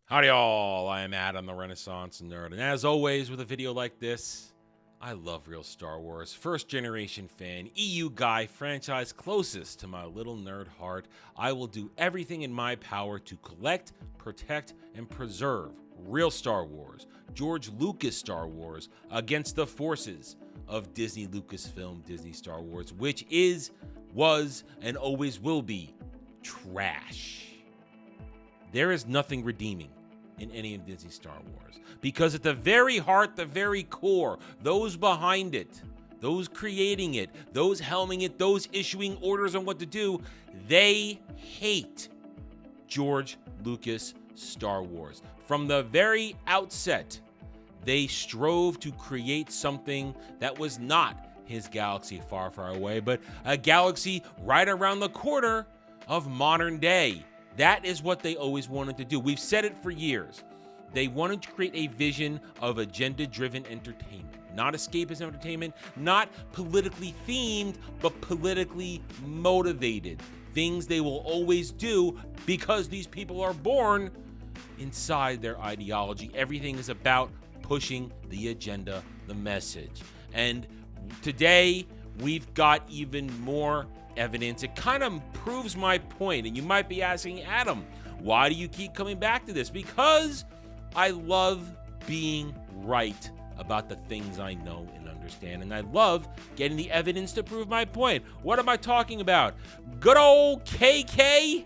Howdy y'all, I am Adam the Renaissance Nerd, and as always with a video like this, I love real Star Wars, first generation fan, EU guy, franchise closest to my little nerd heart. I will do everything in my power to collect, protect, and preserve real Star Wars, George Lucas Star Wars, against the forces of Disney Lucasfilm, Disney Star Wars, which is, was, and always will be trash. There is nothing redeeming in any of Disney Star Wars, because at the very heart, the very core, those behind it, those creating it, those helming it, those issuing orders on what to do, they hate George Lucas Star Wars. From the very outset, they strove to create something that was not his galaxy far, far away, but a galaxy right around the corner of modern day. That is what they always wanted to do. We've said it for years. They wanted to create a vision of agenda-driven entertainment. Not escapist entertainment, not politically themed, but politically motivated. Things they will always do because these people are born inside their ideology. Everything is about pushing the agenda, the message. And today, we've got even more evidence. It kind of proves my point, and you might be asking, Adam, why do you keep coming back to this? Because I love being right about the things I know and understand, and I love getting the evidence to prove my point. What am I talking about? Good old KK?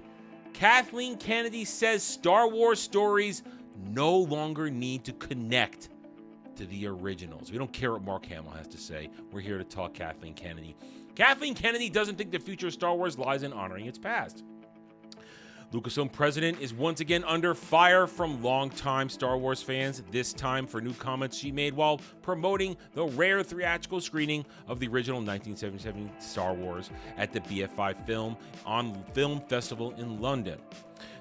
Kathleen Kennedy says Star Wars stories no longer need to connect to the originals. We don't care what Mark Hamill has to say. We're here to talk Kathleen Kennedy. Kathleen Kennedy doesn't think the future of Star Wars lies in honoring its past. Lucasfilm president is once again under fire from longtime Star Wars fans, this time for new comments she made while promoting the rare theatrical screening of the original 1977 Star Wars at the BFI Film Festival in London.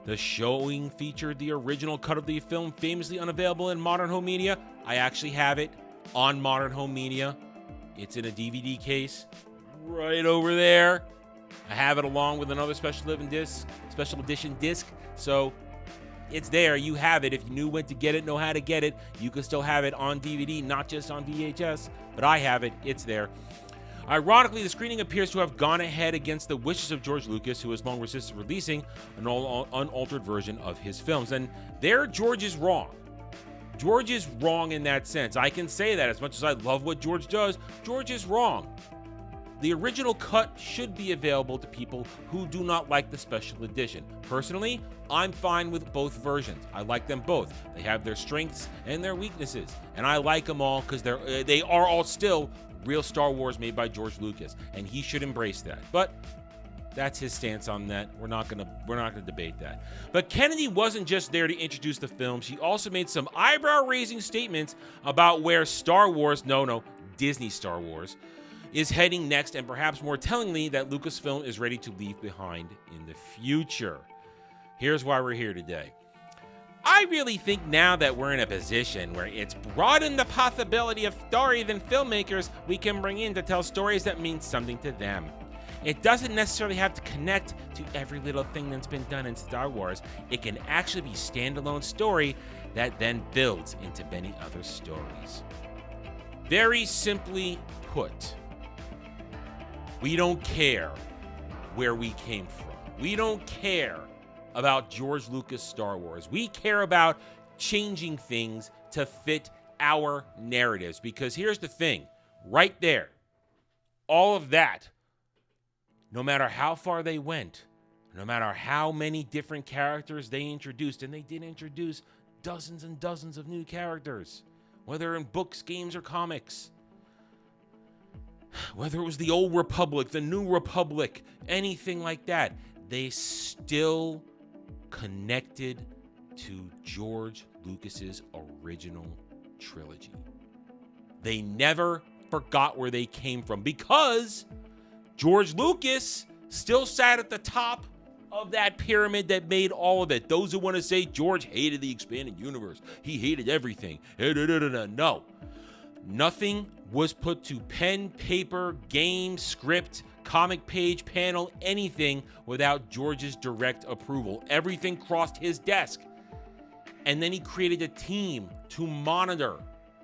The showing featured the original cut of the film, famously unavailable in modern home media. I actually have it on modern home media. It's in a DVD case right over there. I have it along with another special edition disc. So it's there. You have it. If you knew when to get it, know how to get it, you can still have it on DVD, not just on VHS. But I have it. It's there. Ironically, the screening appears to have gone ahead against the wishes of George Lucas, who has long resisted releasing an unaltered version of his films. And there, George is wrong. George is wrong in that sense. I can say that as much as I love what George does. George is wrong. The original cut should be available to people who do not like the special edition. Personally, I'm fine with both versions. I like them both. They have their strengths and their weaknesses, and I like them all because they are all still real Star Wars made by George Lucas, and he should embrace that. But that's his stance on that. We're not gonna debate that. But Kennedy wasn't just there to introduce the film. She also made some eyebrow-raising statements about where Disney Star Wars is heading next, and perhaps more tellingly, that Lucasfilm is ready to leave behind in the future. Here's why we're here today. I really think now that we're in a position where it's broadened the possibility of stories and filmmakers we can bring in to tell stories that mean something to them. It doesn't necessarily have to connect to every little thing that's been done in Star Wars. It can actually be a standalone story that then builds into many other stories. Very simply put, we don't care where we came from. We don't care about George Lucas Star Wars. We care about changing things to fit our narratives. Because here's the thing, right there, all of that, no matter how far they went, no matter how many different characters they introduced, and they did introduce dozens and dozens of new characters, whether in books, games, or comics, whether it was the Old Republic, the New Republic, anything like that, they still connected to George Lucas's original trilogy. They never forgot where they came from, because George Lucas still sat at the top of that pyramid that made all of it. Those who want to say George hated the expanded universe, he hated everything. No. Nothing was put to pen, paper, game, script, comic page, panel, anything without George's direct approval. Everything crossed his desk. And then he created a team to monitor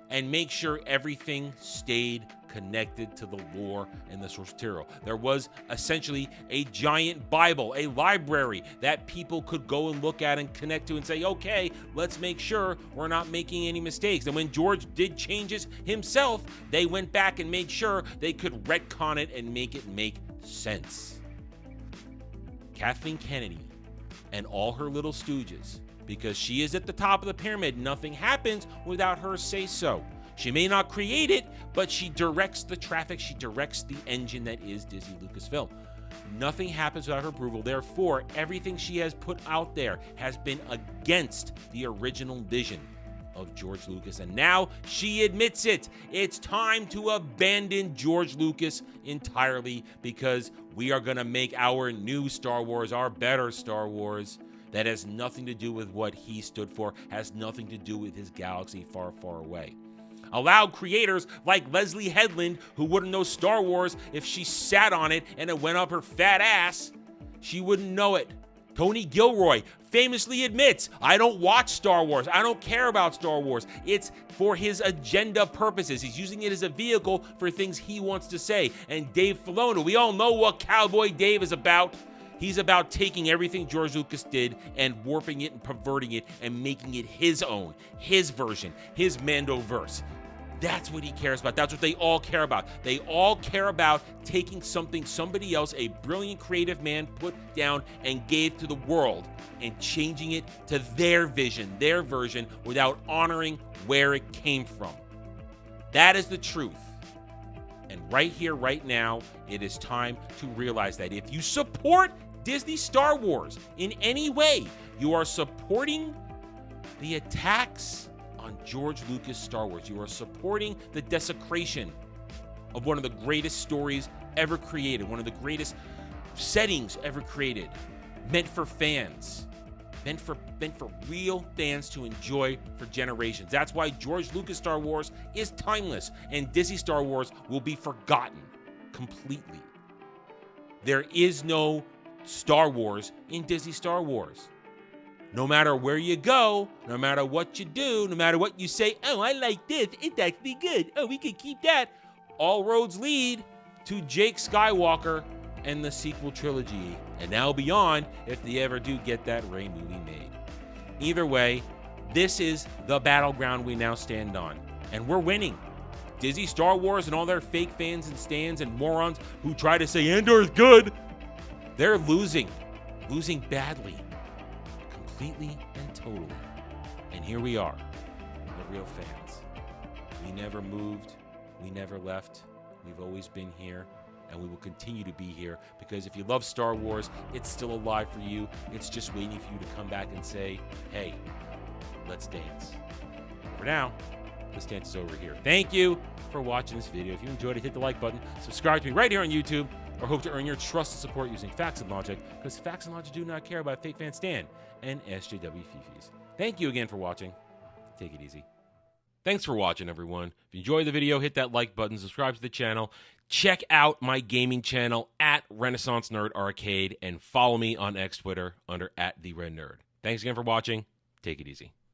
and make sure everything stayed connected to the lore and the source material. There was essentially a giant Bible, a library that people could go and look at and connect to and say, okay, let's make sure we're not making any mistakes. And when George did changes himself, they went back and made sure they could retcon it and make it make sense. Kathleen Kennedy and all her little stooges, because she is at the top of the pyramid, nothing happens without her say so. She may not create it, but she directs the traffic. She directs the engine that is Disney Lucasfilm. Nothing happens without her approval. Therefore, everything she has put out there has been against the original vision of George Lucas. And now she admits it. It's time to abandon George Lucas entirely, because we are going to make our new Star Wars, our better Star Wars, that has nothing to do with what he stood for, has nothing to do with his galaxy far, far away. Allow creators like Leslie Headland, who wouldn't know Star Wars if she sat on it and it went up her fat ass. She wouldn't know it. Tony Gilroy famously admits, I don't watch Star Wars. I don't care about Star Wars. It's for his agenda purposes. He's using it as a vehicle for things he wants to say. And Dave Filoni, we all know what Cowboy Dave is about. He's about taking everything George Lucas did and warping it and perverting it and making it his own, his version, his Mandoverse. That's what he cares about. That's what they all care about. They all care about taking something somebody else, a brilliant creative man, put down and gave to the world, and changing it to their vision, their version, without honoring where it came from. That is the truth. And right here, right now, it is time to realize that if you support Disney Star Wars in any way, you are supporting the attacks on George Lucas Star Wars. You are supporting the desecration of one of the greatest stories ever created, one of the greatest settings ever created, meant for fans, meant for real fans to enjoy for generations. That's why George Lucas Star Wars is timeless, and Disney Star Wars will be forgotten completely. There is no Star Wars in Disney Star Wars. No matter where you go, no matter what you do, no matter what you say, oh, I like this, it's actually good, oh, we could keep that, all roads lead to Jake Skywalker and the sequel trilogy, and now beyond, if they ever do get that Rey movie made. Either way, this is the battleground we now stand on, and we're winning. Disney Star Wars and all their fake fans and stans and morons who try to say Andor is good, they're losing badly, completely and totally. And here we are, the real fans. We never moved, we never left, we've always been here, and we will continue to be here, because if you love Star Wars, it's still alive for you. It's just waiting for you to come back and say, hey, let's dance. For now, this dance is over here. Thank you for watching this video. If you enjoyed it, hit the like button, subscribe to me right here on YouTube, or hope to earn your trust and support using facts and logic, because facts and logic do not care about fake fan Stan and SJW Fifis. Thank you again for watching. Take it easy. Thanks for watching, everyone. If you enjoyed the video, hit that like button, subscribe to the channel, check out my gaming channel at Renaissance Nerd Arcade, and follow me on X Twitter under @TheRedNerd. Thanks again for watching. Take it easy.